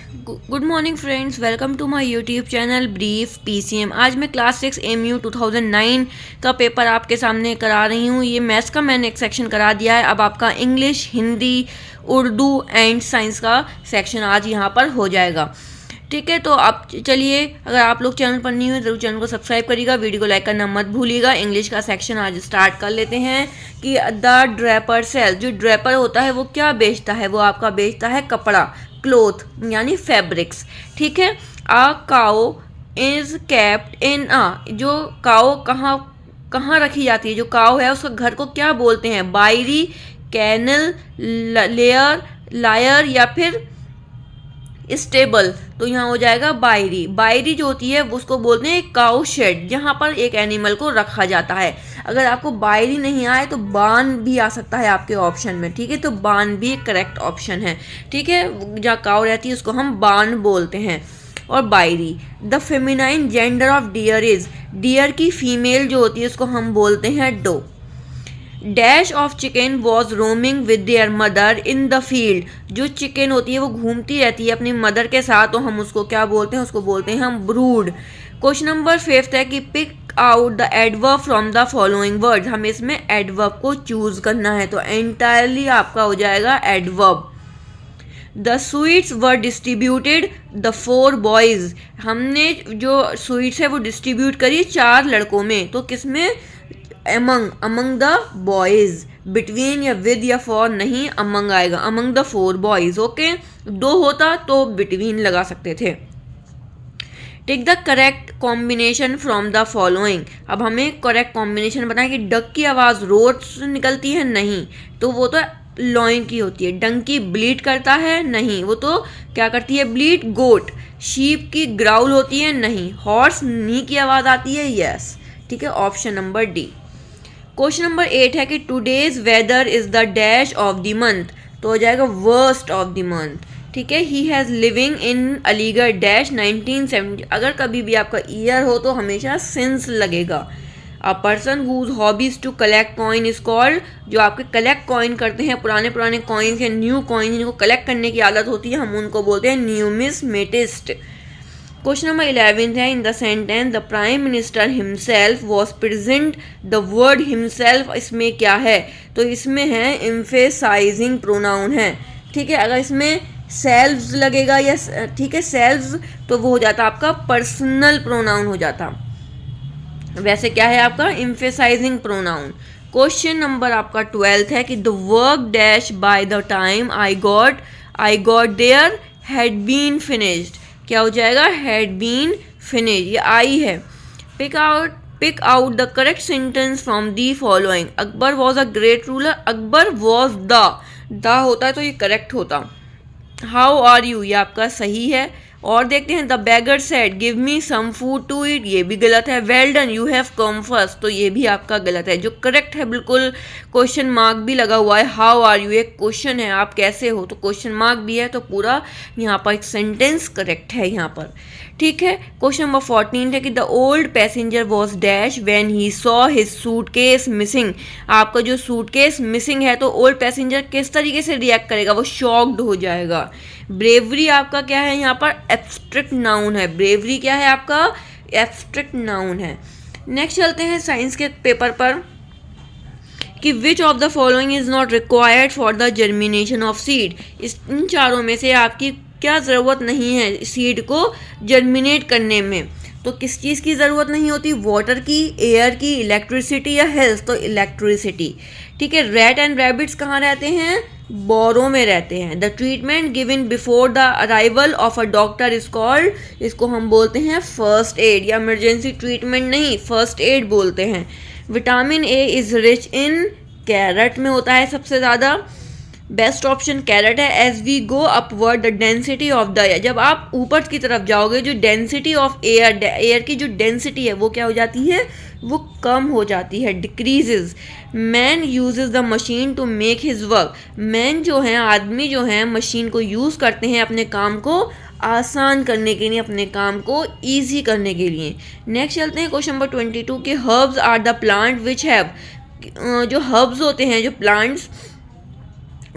Good morning friends, welcome to my YouTube channel brief PCM. आज मैं class 6 MU 2009 का paper आपके सामने करा रही हूँ। ये मैथ्स का मैंने एक सेक्शन करा दिया है। अब आपका English, Hindi, Urdu and science का सेक्शन आज यहाँ पर हो जाएगा। ठीक है, तो आप चलिए, अगर आप लोग चैनल पर नहीं हुए जरूर चैनल को सब्सक्राइब करिएगा, वीडियो को लाइक करना मत भूलिएगा। इंग्लिश का सेक्शन आज स्टार्ट कर लेते हैं कि द ड्रेपर सेल, जो ड्रेपर होता है वो क्या बेचता है? वो आपका बेचता है कपड़ा, क्लोथ यानी फैब्रिक्स। ठीक है। आ काओ इज केप्ट इन जो काओ कहाँ कहाँ रखी जाती है, जो काओ है उसका घर को क्या बोलते हैं? बायरी, कैनल, लेयर, लायर या फिर स्टेबल। तो यहाँ हो जाएगा बायरी। बायरी जो होती है उसको बोलते हैं काउ शेड, जहाँ पर एक एनिमल को रखा जाता है। अगर आपको बायरी नहीं आए तो बान भी आ सकता है आपके ऑप्शन में। ठीक है, तो बान भी एक करेक्ट ऑप्शन है। ठीक है, जहाँ काउ रहती है उसको हम बान बोलते हैं। और बायरी। The feminine gender of deer is, deer की फीमेल जो होती है उसको हम बोलते हैं doe. Dash of chicken was roaming with their mother in the field, जो चिकन होती है वो घूमती रहती है अपनी मदर के साथ, तो हम उसको क्या बोलते हैं? उसको बोलते हैं हम ब्रूड। क्वेश्चन नंबर 5 है कि pick out the adverb from the following words. हमें इसमें एडवर्ब को चूज करना है, तो एंटायरली आपका हो जाएगा adverb. The sweets were distributed the 4 boys, हमने जो स्वीट्स है वो डिस्ट्रीब्यूट करी 4 लड़कों में, तो किसमें? Among the boys. बिटवीन या विद या फॉर नहीं, अमंग आएगा, अमंग द 4 बॉयज। ओके, 2 होता तो बिटवीन लगा सकते थे। Take the correct combination from the following. अब हमें करेक्ट कॉम्बिनेशन बताएं कि डक की आवाज़ रोड से निकलती है, नहीं, तो वो तो लॉइन की होती है। डंकी ब्लीड करता है, नहीं, वो तो क्या करती है? ब्लीड। गोट। शीप की ग्राउल होती है, नहीं। हॉर्स नी की आवाज़ आती है, यस। ठीक है, option number D. Question number 8 है कि today's weather is the dash of the month, तो हो जाएगा वर्स्ट ऑफ द मंथ। ठीक है, he has living in Aligarh dash 1970। अगर कभी भी आपका ईयर हो तो हमेशा सिंस लगेगा। A person whose hobbies to collect coin is called, जो आपके कलेक्ट कॉइन करते हैं, पुराने पुराने कॉइन्स या न्यू कॉइन जिनको कलेक्ट करने की आदत होती है, हम उनको बोलते हैं न्यूमिस्मेटिस्ट। क्वेश्चन नंबर 11 है in the sentence the prime minister himself was present, the word himself इसमें क्या है? तो इसमें है एम्फेसाइजिंग प्रोनाउन है। ठीक है, अगर इसमें सेल्व्स लगेगा या ठीक है सेल्व्स, तो वो हो जाता आपका पर्सनल प्रोनाउन हो जाता। वैसे क्या है आपका? Emphasizing pronoun. क्वेश्चन नंबर आपका 12 है कि the work dash by the time I got there had been finished, क्या हो जाएगा? हैड बीन फिनिश, ये आई है। Pick out the correct sentence from the following. Akbar was a great ruler, Akbar was the होता है तो ये करेक्ट होता। हाउ आर यू, ये आपका सही है। और देखते हैं the beggar said give me some food to eat, ये भी गलत है। Well done you have come first, तो ये भी आपका गलत है। जो करेक्ट है बिल्कुल, क्वेश्चन मार्क भी लगा हुआ है। हाउ आर यू एक क्वेश्चन है, आप कैसे हो, तो क्वेश्चन मार्क भी है, तो पूरा यहाँ पर एक सेंटेंस करेक्ट है यहाँ पर। ठीक है, क्वेश्चन नंबर 14 है कि the old passenger was dash when he saw his suitcase missing. आपका जो सूटकेस मिसिंग है तो ओल्ड पैसेंजर किस तरीके से रिएक्ट करेगा? वो शॉक्ड हो जाएगा। ब्रेवरी आपका क्या है यहाँ पर? एब्स्ट्रैक्ट नाउन है। ब्रेवरी क्या है आपका? एब्स्ट्रैक्ट नाउन है। नेक्स्ट चलते हैं साइंस के पेपर पर कि which of the following is not required for the germination of seed. इन चारों में से आपकी क्या ज़रूरत नहीं है सीड को जर्मिनेट करने में? तो किस चीज़ की ज़रूरत नहीं होती? वाटर की, एयर की, इलेक्ट्रिसिटी या हेल्थ? तो इलेक्ट्रिसिटी। ठीक है, रैट एंड रैबिट्स कहाँ रहते हैं? बोरों में रहते हैं। The treatment given before the arrival of a doctor is called, इसको हम बोलते हैं फर्स्ट एड, या इमरजेंसी ट्रीटमेंट नहीं, फर्स्ट एड बोलते हैं। Vitamin A is rich in, carrot में होता है सबसे ज़्यादा। बेस्ट ऑप्शन कैरेट है। As we go upward the density of the air, जब आप ऊपर की तरफ जाओगे जो डेंसिटी ऑफ एयर की जो डेंसिटी है वो क्या हो जाती है? वो कम हो जाती है, decreases. Man uses the machine to make his work, man जो है, आदमी जो है, मशीन को यूज़ करते हैं अपने काम को आसान करने के लिए, अपने काम को ईजी करने के लिए। नेक्स्ट चलते हैं क्वेश्चन नंबर 22 के herbs are the plant which have, जो हर्ब्स होते हैं, जो प्लांट्स,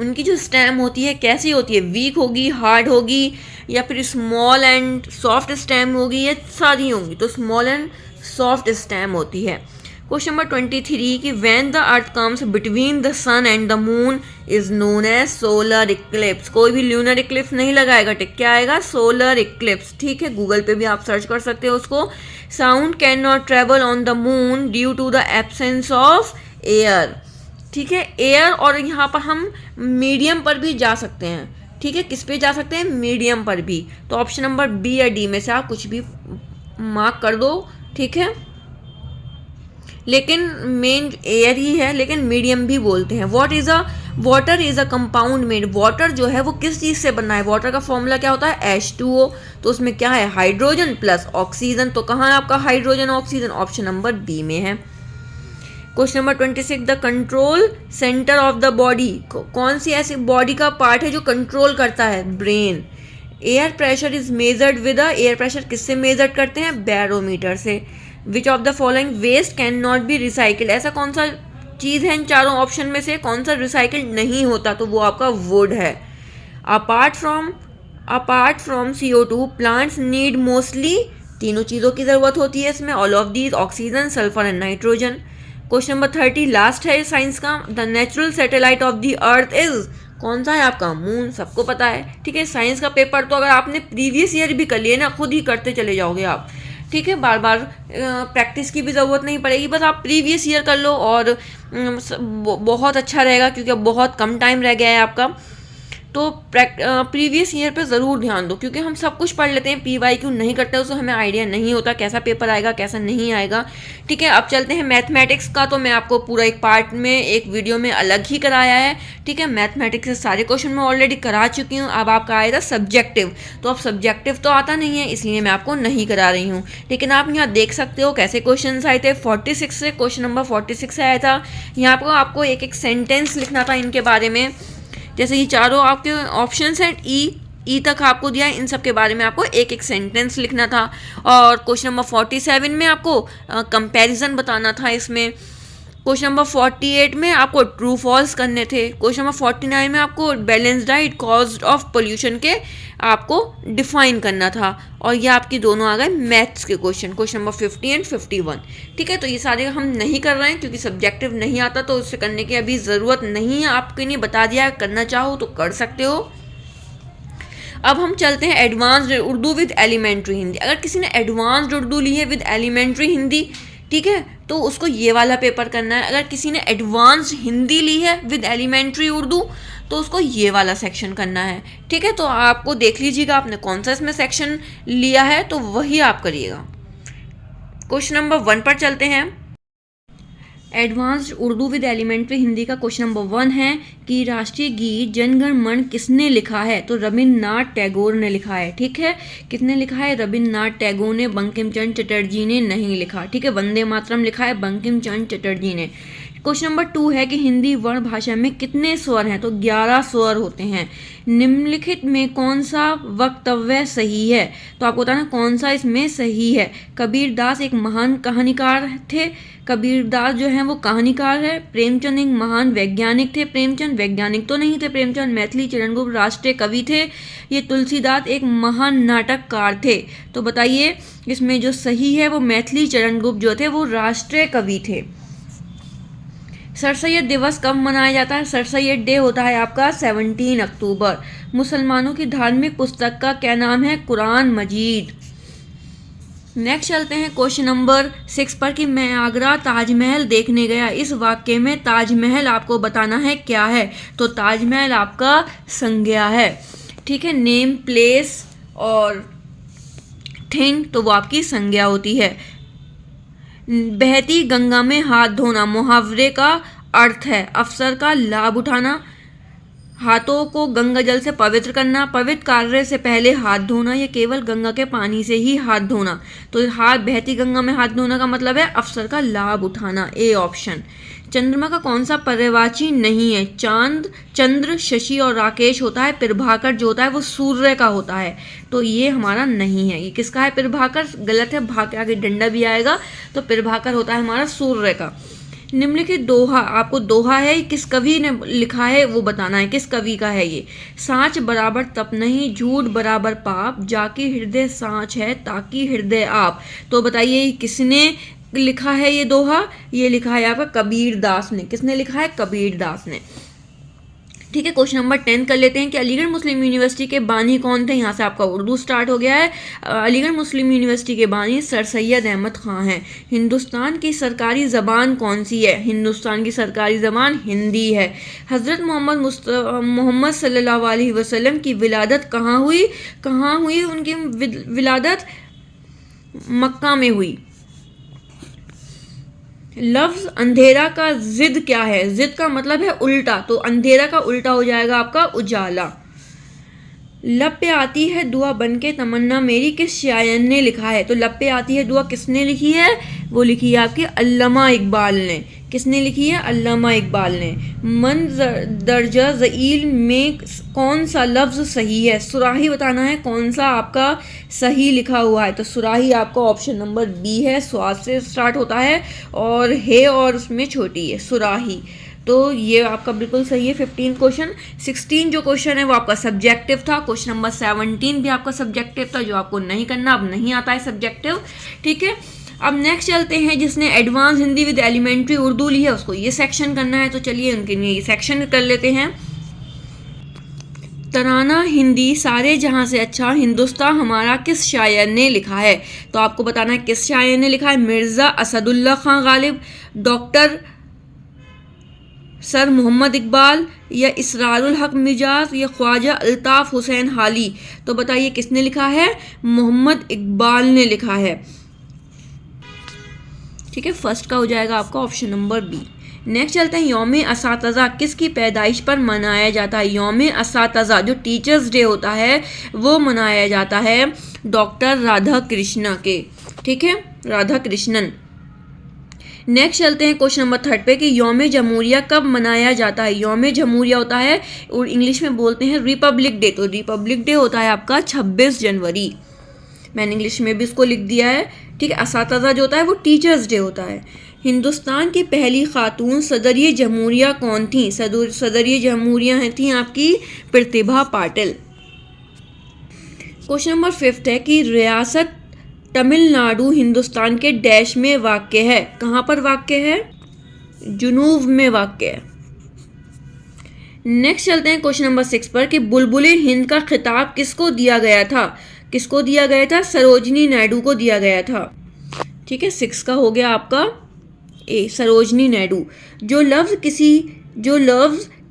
उनकी जो स्टेम होती है कैसी होती है? वीक होगी, हार्ड होगी, या फिर स्मॉल एंड सॉफ्ट स्टेम होगी, या सारी होंगी, तो स्मॉल एंड सॉफ्ट स्टेम होती है। क्वेश्चन नंबर 23 कि when the earth comes between the sun and the moon is known as solar eclipse. कोई भी ल्यूनर इक्लिप्स नहीं लगाएगा, टिक क्या आएगा, सोलर इक्लिप्स। ठीक है, गूगल पे भी आप सर्च कर सकते हो उसको। Sound can not travel on the moon due to the absence of air. ठीक है, एयर, और यहाँ पर हम मीडियम पर भी जा सकते हैं। ठीक है, किस पे जा सकते हैं, मीडियम पर भी। तो ऑप्शन नंबर बी या डी में से आप कुछ भी मार्क कर दो। ठीक है, लेकिन मेन एयर ही है, लेकिन मीडियम भी बोलते हैं। Water is a compound made. Water जो है वो किस चीज़ से बना है, वाटर का फॉर्मूला क्या होता है, H2O। तो उसमें क्या है, हाइड्रोजन प्लस ऑक्सीजन। तो कहाँ है आपका hydrogen oxygen, option number B में है। Question number 26 the control centre of the body. कौन सी ऐसी बॉडी का पार्ट है जो कंट्रोल करता है, brain. Air pressure is measured with air pressure किससे मेजर करते हैं, बैरोमीटर से। Which of the following waste can not be recycled. ऐसा कौन सा चीज़ है इन चारों ऑप्शन में से कौन सा रिसाइकिल नहीं होता, तो वो आपका वुड है। Apart from CO2 plants need mostly, तीनों चीज़ों की ज़रूरत होती है इसमें, all of these, oxygen, sulphur and nitrogen. Question number 30 last है साइंस का। The natural satellite of the earth is, कौन सा है आपका, मून। सबको पता है। ठीक है, साइंस का पेपर तो अगर आपने प्रीवियस ईयर भी कर लिए ना, खुद ही करते चले जाओगे आप। ठीक है, बार बार प्रैक्टिस की भी ज़रूरत नहीं पड़ेगी, बस आप प्रीवियस ईयर कर लो और बहुत अच्छा रहेगा, क्योंकि अब बहुत कम टाइम रह गया है आपका। तो प्रीवियस ईयर पे ज़रूर ध्यान दो, क्योंकि हम सब कुछ पढ़ लेते हैं, PYQ नहीं करते, उससे हमें आइडिया नहीं होता कैसा पेपर आएगा कैसा नहीं आएगा। ठीक है, अब चलते हैं मैथमेटिक्स का। तो मैं आपको पूरा एक पार्ट में, एक वीडियो में अलग ही कराया है। ठीक है, मैथमेटिक्स से सारे क्वेश्चन मैं ऑलरेडी करा चुकी हूँ। अब आपका आएगा सब्जेक्टिव। तो अब सब्जेक्टिव तो आता नहीं है, इसलिए मैं आपको नहीं करा रही हूँ, लेकिन आप यहाँ देख सकते हो कैसे क्वेश्चन आए थे। 46 से क्वेश्चन नंबर 46 आया था। यहाँ पर आपको एक एक सेंटेंस लिखना था इनके बारे में। जैसे ये चारों आपके ऑप्शंस हैं, ई तक आपको दिया है, इन सब के बारे में आपको एक एक सेंटेंस लिखना था। और क्वेश्चन नंबर 47 में आपको कंपैरिजन बताना था इसमें। क्वेश्चन नंबर 48 में आपको ट्रू फॉल्स करने थे। क्वेश्चन नंबर 49 में आपको balance diet cause of pollution के आपको डिफाइन करना था। और ये आपकी दोनों आ गए मैथ्स के क्वेश्चन नंबर 50 एंड 51। ठीक है, तो ये सारे हम नहीं कर रहे हैं क्योंकि सब्जेक्टिव नहीं आता, तो उससे करने की अभी ज़रूरत नहीं है। आपके लिए बता दिया, करना चाहो तो कर सकते हो। अब हम चलते हैं advanced Urdu with elementary Hindi. अगर किसी ने एडवांस्ड उर्दू ली है विद एलिमेंट्री हिंदी, ठीक है, तो उसको ये वाला पेपर करना है। अगर किसी ने एडवांस्ड हिंदी ली है विद एलिमेंट्री उर्दू, तो उसको ये वाला सेक्शन करना है। ठीक है, तो आपको देख लीजिएगा आपने कौन सा इसमें सेक्शन लिया है, तो वही आप करिएगा। क्वेश्चन नंबर 1 पर चलते हैं। Advanced Urdu with elementary Hindi का क्वेश्चन नंबर 1 है कि राष्ट्रीय गीत जनगण मन किसने लिखा है, तो रविन्द्रनाथ टैगोर ने लिखा है। ठीक है, किसने लिखा है, रविन्द्रनाथ टैगोर ने, बंकिम चंद्र चटर्जी ने नहीं लिखा। ठीक है, वंदे मातरम लिखा है बंकिम चंद्र चटर्जी ने। क्वेश्चन नंबर 2 है कि हिंदी वर्ण भाषा में कितने स्वर हैं, तो 11 स्वर होते हैं। निम्नलिखित में कौन सा वक्तव्य सही है, तो आपको बताना कौन सा इसमें सही है। कबीरदास एक महान कहानीकार थे। कबीरदास जो है वो कहानीकार है। प्रेमचंद एक महान वैज्ञानिक थे। प्रेमचंद वैज्ञानिक तो नहीं थे, प्रेमचंद मैथिली चरण गुप्त राष्ट्रीय कवि थे। ये तुलसीदास एक महान नाटककार थे। तो बताइए इसमें जो सही है वो मैथिली चरण गुप्त जो थे वो राष्ट्रीय कवि थे। सर सैयद दिवस कब मनाया जाता है, सर सैयद डे होता है आपका 17 अक्टूबर। मुसलमानों की धार्मिक पुस्तक का क्या नाम है, कुरान मजीद। नेक्स्ट चलते हैं क्वेश्चन नंबर 6 पर कि मैं आगरा ताजमहल देखने गया। इस वाक्य में ताजमहल आपको बताना है क्या है, तो ताजमहल आपका संज्ञा है। ठीक है, नेम, प्लेस और थिंग, तो वो आपकी संज्ञा होती है। बहती गंगा में हाथ धोना मुहावरे का अर्थ है अवसर का लाभ उठाना। हाथों को गंगा जल से पवित्र करना, पवित्र कार्य से पहले हाथ धोना, ये केवल गंगा के पानी से ही हाथ धोना। तो हाथ बहती गंगा में हाथ धोना का मतलब है अवसर का लाभ उठाना, ए ऑप्शन। चंद्रमा का कौन सा पर्यायवाची नहीं है, चांद, चंद्र, शशि और राकेश होता है। प्रभाकर जो होता है वो सूर्य का होता है, तो ये हमारा नहीं है। ये किसका है, प्रभाकर, गलत है, भा के आगे डंडा भी आएगा, तो प्रभाकर होता है हमारा सूर्य का। निम्नलिखित दोहा, आपको दोहा है किस कवि ने लिखा है वो बताना है, किस कवि का है ये। साँच बराबर तप नहीं, झूठ बराबर पाप, जाकी हृदय साँच है, ताकि हृदय आप। तो बताइए किसने लिखा है ये दोहा? ये लिखा है आपका कबीर दास ने। किसने लिखा है? कबीर दास ने। ठीक है, क्वेश्चन नंबर 10 कर लेते हैं कि अलीगढ़ मुस्लिम यूनिवर्सिटी के बानी कौन थे? यहाँ से आपका उर्दू स्टार्ट हो गया है। अलीगढ़ मुस्लिम यूनिवर्सिटी के बानी सर सैयद अहमद खां हैं। हिंदुस्तान की सरकारी ज़बान कौन सी है? हिंदुस्तान की सरकारी ज़बान हिंदी है। हज़रत मोहम्मद सल्लल्लाहु अलैहि वसल्लम की विलादत कहाँ हुई? कहाँ हुई उनकी विलादत? मक्का में हुई। लफ्ज़ अंधेरा का जिद क्या है? जिद का मतलब है उल्टा, तो अंधेरा का उल्टा हो जाएगा आपका उजाला। लब पे आती है दुआ बनके तमन्ना मेरी किस शायर ने लिखा है? तो लब पे आती है दुआ किसने लिखी है? वो लिखी है आपके अल्लामा इकबाल ने। किसने लिखी है? अल्लामा इकबाल ने। मन दर्जा ज़ईल में कौन सा लफ्ज़ सही है? सुराही बताना है कौन सा आपका सही लिखा हुआ है। तो सुराही आपका ऑप्शन नंबर बी है, स्वाद से स्टार्ट होता है और है और उसमें छोटी है, सुराही। तो ये आपका बिल्कुल सही है। 15 क्वेश्चन। 16 जो क्वेश्चन है वो आपका सब्जेक्टिव था। क्वेश्चन नंबर 17 भी आपका सब्जेक्टिव था, जो आपको नहीं करना, अब नहीं आता है सब्जेक्टिव। ठीक है, अब नेक्स्ट चलते हैं। जिसने advance Hindi with elementary Urdu ली है उसको ये सेक्शन करना है, तो चलिए उनके लिए ये सेक्शन कर लेते हैं। तराना हिंदी सारे जहाँ से अच्छा हिंदुस्तान हमारा किस शायर ने लिखा है? तो आपको बताना है किस शायर ने लिखा है। मिर्ज़ा असदुल्ला खां गालिब, डॉक्टर सर मोहम्मद इकबाल, या इसरारुल हक मिजाज, या ख्वाजा अल्ताफ़ हुसैन हाली। तो बताइए किसने लिखा है? मोहम्मद इकबाल ने लिखा है। ठीक है, फर्स्ट का हो जाएगा आपका ऑप्शन नंबर बी। नेक्स्ट चलते हैं, यौम असातिज़ा किसकी पैदाइश पर मनाया जाता है? यौम असातिज़ा जो टीचर्स डे होता है वो मनाया जाता है डॉक्टर राधा कृष्णा के। ठीक है, राधा कृष्णन। नेक्स्ट चलते हैं क्वेश्चन नंबर 3 पे कि यौम जमहूरिया कब मनाया जाता है? यौम जमहूरिया होता है और इंग्लिश में बोलते हैं रिपब्लिक डे। तो रिपब्लिक डे होता है आपका 26 जनवरी। मैंने इंग्लिश में भी इसको लिख दिया है। ठीक है, असातिज़ा जो होता है वो टीचर्स डे होता है। हिंदुस्तान की पहली खातून सदरिये जमहूरिया कौन थी? सदरिये जमहूरिया थी आपकी प्रतिभा पाटिल। क्वेश्चन नंबर 5 है कि रियासत तमिलनाडु हिंदुस्तान के डैश में वाक़ है? कहाँ पर वाक़ है? जुनूब में वाक़ है। नेक्स्ट चलते हैं क्वेश्चन नंबर 6 पर कि बुलबुले हिंद का खिताब किसको दिया गया था? किसको दिया गया था? सरोजनी नायडू को दिया गया था। ठीक है, 6 का हो गया आपका ए, सरोजनी नायडू। जो लफ्ज़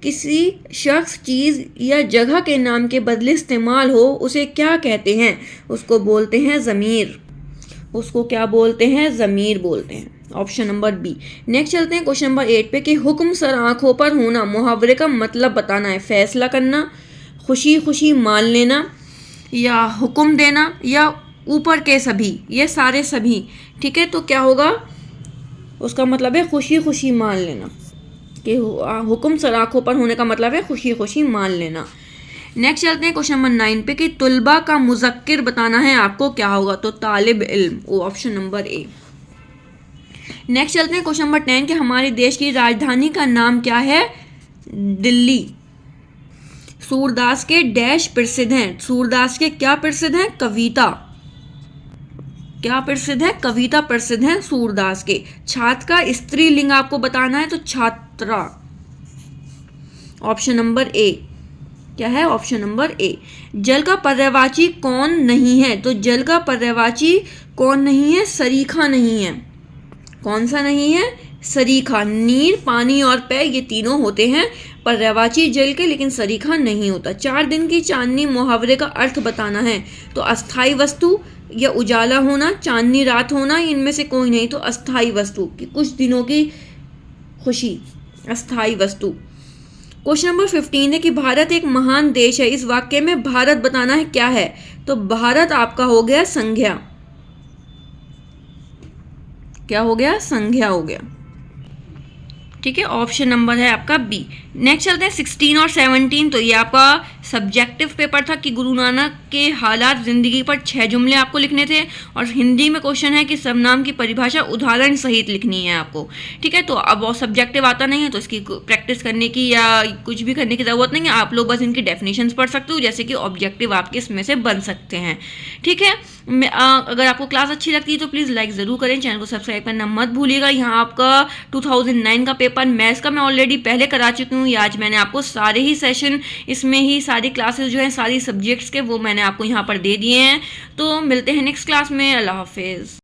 किसी शख्स, चीज़ या जगह के नाम के बदले इस्तेमाल हो उसे क्या कहते हैं? उसको बोलते हैं ज़मीर। उसको क्या बोलते हैं? ज़मीर बोलते हैं। Option number B. नेक्स्ट चलते हैं क्वेश्चन नंबर 8 पे कि हुक्म सर आँखों पर होना मुहावरे का मतलब बताना है। फैसला करना, खुशी खुशी मान लेना, या हुक्म देना, या ऊपर के सभी, ये सारे सभी। ठीक है, तो क्या होगा? उसका मतलब है खुशी खुशी मान लेना, कि हुक्म सर आँखों पर होने का मतलब है खुशी खुशी मान लेना। नेक्स्ट चलते हैं क्वेश्चन नंबर 9 पे कि तुलबा का मुज़क्किर बताना है आपको, क्या होगा? तो तालिब इल्म, वो ऑप्शन नंबर ए। नेक्स्ट चलते हैं क्वेश्चन नंबर 10 कि हमारे देश की राजधानी का नाम क्या है? दिल्ली। सूरदास के डैश प्रसिद्ध हैं? सूरदास के क्या प्रसिद्ध हैं? कविता। क्या प्रसिद्ध है? कविता प्रसिद्ध है सूरदास के। छात्र का स्त्रीलिंग आपको बताना है, तो छात्रा। Option number A. क्या है? Option number A. जल का पर्यायवाची कौन नहीं है? तो जल का पर्यायवाची कौन नहीं है? सरीखा नहीं है। कौन सा नहीं है? सरीखा। नीर, पानी और पेय ये तीनों होते हैं पर्यायवाची जल के, लेकिन सरीखा नहीं होता। 4 दिन की चांदनी मुहावरे का अर्थ बताना है, तो अस्थाई वस्तु या उजाला होना, चांदनी रात होना, इनमें से कोई नहीं। तो अस्थाई वस्तु कि कुछ दिनों की खुशी, अस्थाई वस्तु। क्वेश्चन नंबर 15 है कि भारत एक महान देश है, इस वाक्य में भारत बताना है क्या है? तो भारत आपका हो गया संज्ञा। क्या हो गया? संज्ञा हो गया। ठीक है, ऑप्शन नंबर है आपका बी। नेक्स्ट चलते हैं 16 और 17, तो ये आपका सब्जेक्टिव पेपर था कि गुरु नानक के हालात ज़िंदगी पर 6 जुमले आपको लिखने थे, और हिंदी में क्वेश्चन है कि सर्वनाम की परिभाषा उदाहरण सहित लिखनी है आपको। ठीक है, तो अब वो सब्जेक्टिव आता नहीं है तो इसकी प्रैक्टिस करने की या कुछ भी करने की ज़रूरत नहीं है, आप लोग बस इनकी डेफिनेशंस पढ़ सकते हो, जैसे कि ऑब्जेक्टिव आपके इसमें से बन सकते हैं। ठीक है, अगर आपको क्लास अच्छी लगती है तो प्लीज़ लाइक ज़रूर करें, चैनल को सब्सक्राइब करना मत भूलिएगा। यहाँ आपका 2009 का पेपर मैथ्स का मैं ऑलरेडी पहले करा चुकी हूँ, आज मैंने आपको सारे ही सेशन, इसमें ही सारी क्लासेस जो हैं सारी सब्जेक्ट्स के, वो मैंने आपको यहाँ पर दे दिए हैं। तो मिलते हैं नेक्स्ट क्लास में। अल्लाह हाफिज़।